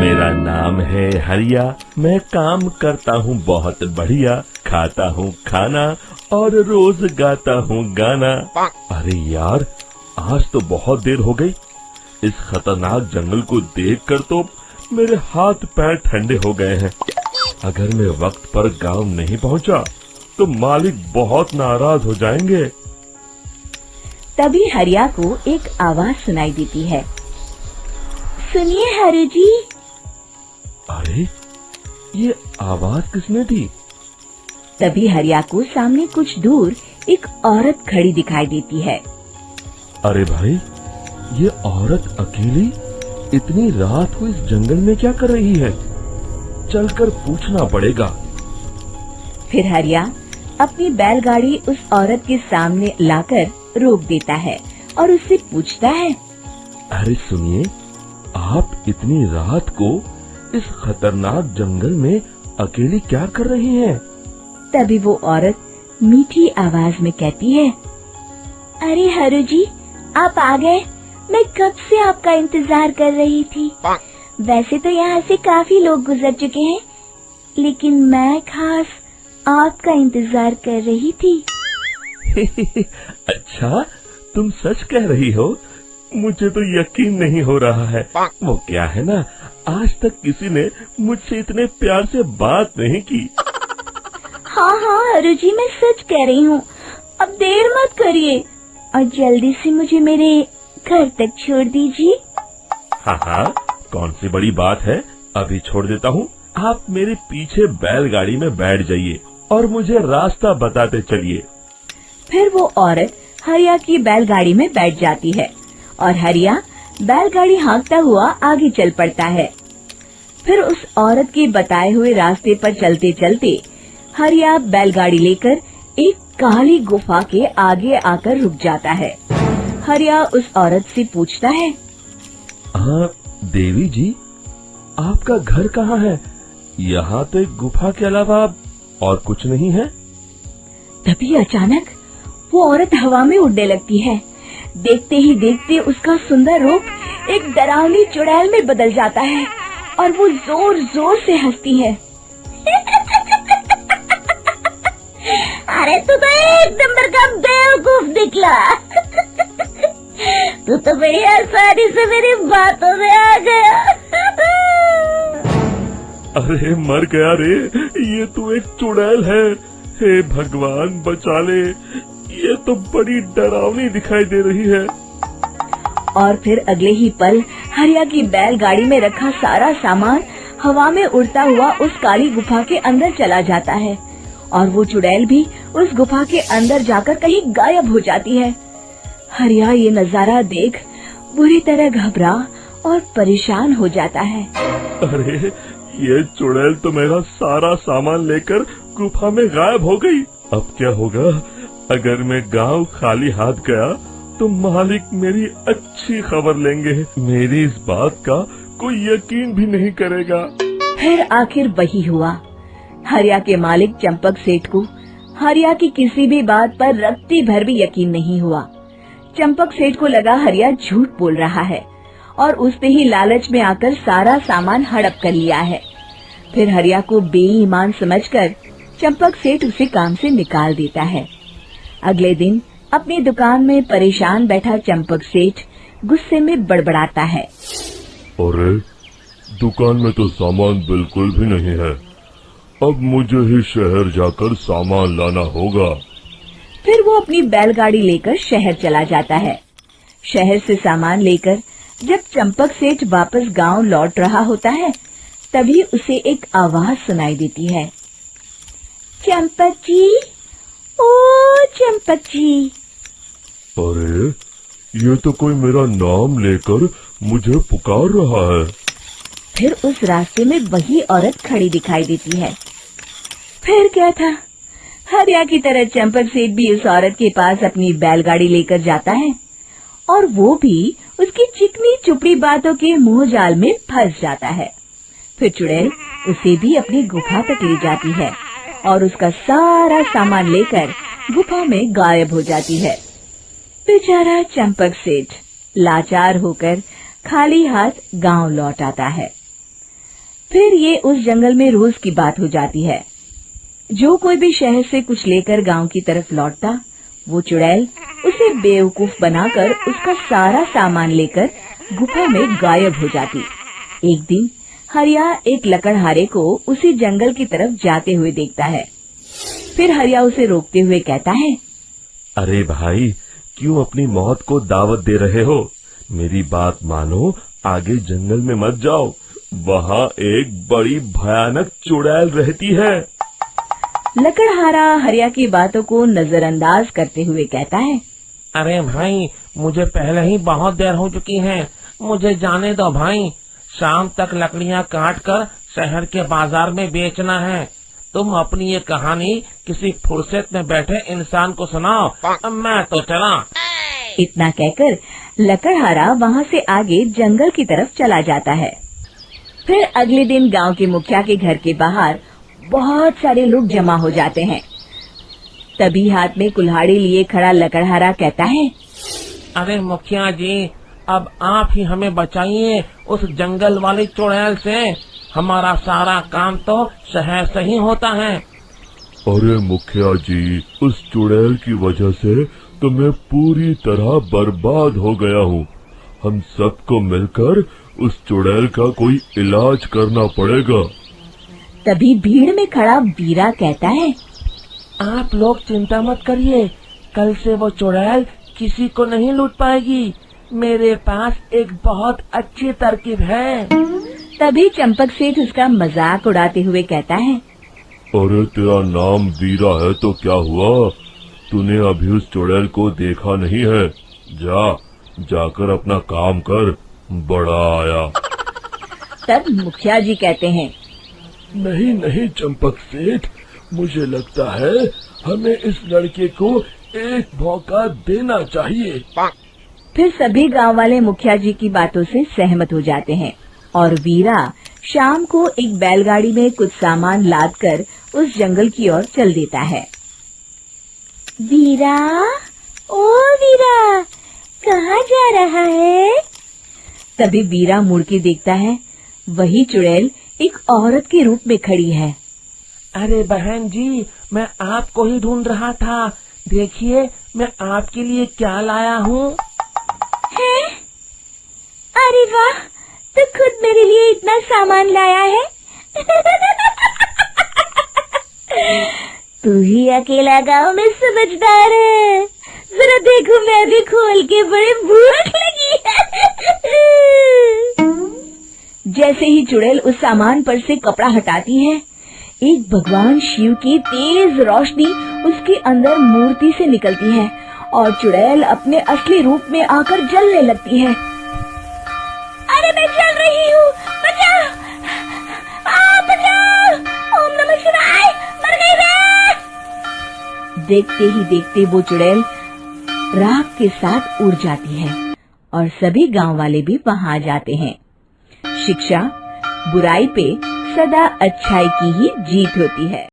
मेरा नाम है हरिया, मैं काम करता हूँ बहुत बढ़िया, खाता हूँ खाना और रोज गाता हूँ गाना। अरे यार, आज तो बहुत देर हो गई। इस खतरनाक जंगल को देखकर तो मेरे हाथ पैर ठंडे हो गए हैं। अगर मैं वक्त पर गांव नहीं पहुंचा तो मालिक बहुत नाराज हो जाएंगे। तभी हरिया को एक आवाज सुनाई देती है। सुनिए हरु जी। अरे, ये आवाज किसने दी? तभी हरिया को सामने कुछ दूर एक औरत खड़ी दिखाई देती है। अरे भाई, ये औरत अकेली इतनी रात को इस जंगल में क्या कर रही है? चलकर पूछना पड़ेगा। फिर हरिया अपनी बैलगाड़ी उस औरत के सामने लाकर रोक देता है और उससे पूछता है। अरे सुनिए, आप इतनी रात को इस खतरनाक जंगल में अकेली क्या कर रही हैं? तभी वो औरत मीठी आवाज में कहती है, अरे हरु जी, आप आ गए। मैं कब से आपका इंतजार कर रही थी। वैसे तो यहाँ से काफी लोग गुजर चुके हैं, लेकिन मैं खास आपका इंतजार कर रही थी। अच्छा, तुम सच कह रही हो? मुझे तो यकीन नहीं हो रहा है। वो क्या है ना, आज तक किसी ने मुझसे इतने प्यार से बात नहीं की। हाँ हाँ हरु जी, मैं सच कह रही हूँ। अब देर मत करिए और जल्दी से मुझे मेरे घर तक छोड़ दीजिए। हाँ हाँ, कौन सी बड़ी बात है, अभी छोड़ देता हूँ। आप मेरे पीछे बैलगाड़ी में बैठ जाइए और मुझे रास्ता बताते चलिए। फिर वो औरत हरिया की बैलगाड़ी में बैठ जाती है और हरिया बैलगाड़ी हाँकता हुआ आगे चल पड़ता है। फिर उस औरत के बताए हुए रास्ते पर चलते चलते हरिया बैलगाड़ी लेकर एक काली गुफा के आगे आकर रुक जाता है। हरिया उस औरत से पूछता है, हाँ देवी जी, आपका घर कहाँ है? यहाँ तो एक गुफा के अलावा और कुछ नहीं है। तभी अचानक वो औरत हवा में उड़ने लगती है। देखते ही देखते उसका सुंदर रूप एक डरावनी चुड़ैल में बदल जाता है और वो जोर जोर से हंसती है। अरे तू तो एक नंबर का बेवकूफ निकला। तू तो बड़ी आसानी से मेरी बातों में आ गया। अरे मर गया रे, ये तो एक चुड़ैल है। हे भगवान बचा ले, ये तो बड़ी डरावनी दिखाई दे रही है। और फिर अगले ही पल हरिया की बैलगाड़ी में रखा सारा सामान हवा में उड़ता हुआ उस काली गुफा के अंदर चला जाता है और वो चुड़ैल भी उस गुफा के अंदर जाकर कहीं गायब हो जाती है। हरिया ये नजारा देख बुरी तरह घबरा और परेशान हो जाता है। अरे, ये चुड़ैल तो मेरा सारा सामान लेकर गुफा में गायब हो गई। अब क्या होगा? अगर मैं गांव खाली हाथ गया तो मालिक मेरी अच्छी खबर लेंगे। मेरी इस बात का कोई यकीन भी नहीं करेगा। फिर आखिर वही हुआ। हरिया के मालिक चंपक सेठ को हरिया की किसी भी बात पर रत्ती भर भी यकीन नहीं हुआ। चंपक सेठ को लगा हरिया झूठ बोल रहा है और उसने ही लालच में आकर सारा सामान हड़प कर लिया है। फिर हरिया को बेईमान समझकर चंपक सेठ उसे काम से निकाल देता है। अगले दिन अपनी दुकान में परेशान बैठा चंपक सेठ गुस्से में बड़बड़ाता है। अरे, दुकान में तो सामान बिल्कुल भी नहीं है। अब मुझे ही शहर जाकर सामान लाना होगा। फिर वो अपनी बैलगाड़ी लेकर शहर चला जाता है। शहर से सामान लेकर जब चंपक सेठ वापस गांव लौट रहा होता है, तभी उसे एक आवाज सुनाई देती है। चंपक जी, ओ चंपक जी। अरे, ये तो कोई मेरा नाम लेकर मुझे पुकार रहा है। फिर उस रास्ते में वही औरत खड़ी दिखाई देती है। फिर क्या था, हरिया की तरह चंपक सेठ भी उस औरत के पास अपनी बैलगाड़ी लेकर जाता है और वो भी उसकी चिकनी चुपड़ी बातों के मुंह जाल में फंस जाता है। फिर चुड़ैल उसे भी अपनी गुफा तक ले जाती है और उसका सारा सामान लेकर गुफा में गायब हो जाती है। बेचारा चंपक सेठ लाचार होकर खाली हाथ गांव लौट आता है। फिर ये उस जंगल में रोज की बात हो जाती है। जो कोई भी शहर से कुछ लेकर गांव की तरफ लौटता, वो चुड़ैल उसे बेवकूफ बनाकर उसका सारा सामान लेकर गुफा में गायब हो जाती। एक दिन हरिया एक लकड़हारे को उसी जंगल की तरफ जाते हुए देखता है। फिर हरिया उसे रोकते हुए कहता है, अरे भाई, क्यों अपनी मौत को दावत दे रहे हो? मेरी बात मानो, आगे जंगल में मत जाओ, वहाँ एक बड़ी भयानक चुड़ैल रहती है। लकड़हारा हरिया की बातों को नजरअंदाज करते हुए कहता है, अरे भाई, मुझे पहले ही बहुत देर हो चुकी है, मुझे जाने दो भाई। शाम तक लकड़ियाँ काट कर शहर के बाजार में बेचना है। तुम अपनी ये कहानी किसी फुर्सत में बैठे इंसान को सुनाओ, मैं तो चला। इतना कहकर लकड़हारा वहाँ से आगे जंगल की तरफ चला जाता है। फिर अगले दिन गांव के मुखिया के घर के बाहर बहुत सारे लोग जमा हो जाते हैं। तभी हाथ में कुल्हाड़ी लिए खड़ा लकड़हारा कहता है, अरे मुखिया जी, अब आप ही हमें बचाइए उस जंगल वाली चुड़ैल से। हमारा सारा काम तो शहर से ही होता है। अरे मुखिया जी, उस चुड़ैल की वजह से तो मैं पूरी तरह बर्बाद हो गया हूँ। हम सबको मिलकर उस चुड़ैल का कोई इलाज करना पड़ेगा। तभी भीड़ में खड़ा वीरा कहता है, आप लोग चिंता मत करिए, कल से वो चुड़ैल किसी को नहीं लूट पाएगी। मेरे पास एक बहुत अच्छी तरकीब है। तभी चंपक सेठ उसका मजाक उड़ाते हुए कहता है, अरे तेरा नाम वीरा है तो क्या हुआ? तूने अभी उस चुड़ैल को देखा नहीं है? जाकर अपना काम कर, बड़ा आया। तब मुखिया जी कहते हैं, नहीं चंपक सेठ, मुझे लगता है हमें इस लड़के को एक मौका देना चाहिए। फिर सभी गांव वाले मुखिया जी की बातों से सहमत हो जाते हैं और वीरा शाम को एक बैलगाड़ी में कुछ सामान लादकर उस जंगल की ओर चल देता है। वीरा, ओ वीरा, कहाँ जा रहा है? तभी वीरा मुड़ के देखता है, वही चुड़ैल एक औरत के रूप में खड़ी है। अरे बहन जी, मैं आपको ही ढूंढ रहा था। देखिए, मैं आपके लिए क्या लाया हूँ। हैं? अरे वाह, तो खुद मेरे लिए इतना सामान लाया है। तू ही अकेला गांव में समझदार है। जरा देखो, मैं भी खोल के, बड़े भूख लगी है। जैसे ही चुड़ैल उस सामान पर से कपड़ा हटाती है, एक भगवान शिव की तेज रोशनी उसके अंदर मूर्ति से निकलती है और चुड़ैल अपने असली रूप में आकर जलने लगती है। अरे मैं जल रही हूँ, बचाओ! बचाओ! ओम नमः शिवाय, मर गई मैं! देखते ही देखते वो चुड़ैल राख के साथ उड़ जाती है और सभी गांव वाले भी वहां जाते हैं। शिक्षा बुराई पे सदा अच्छाई की ही जीत होती है।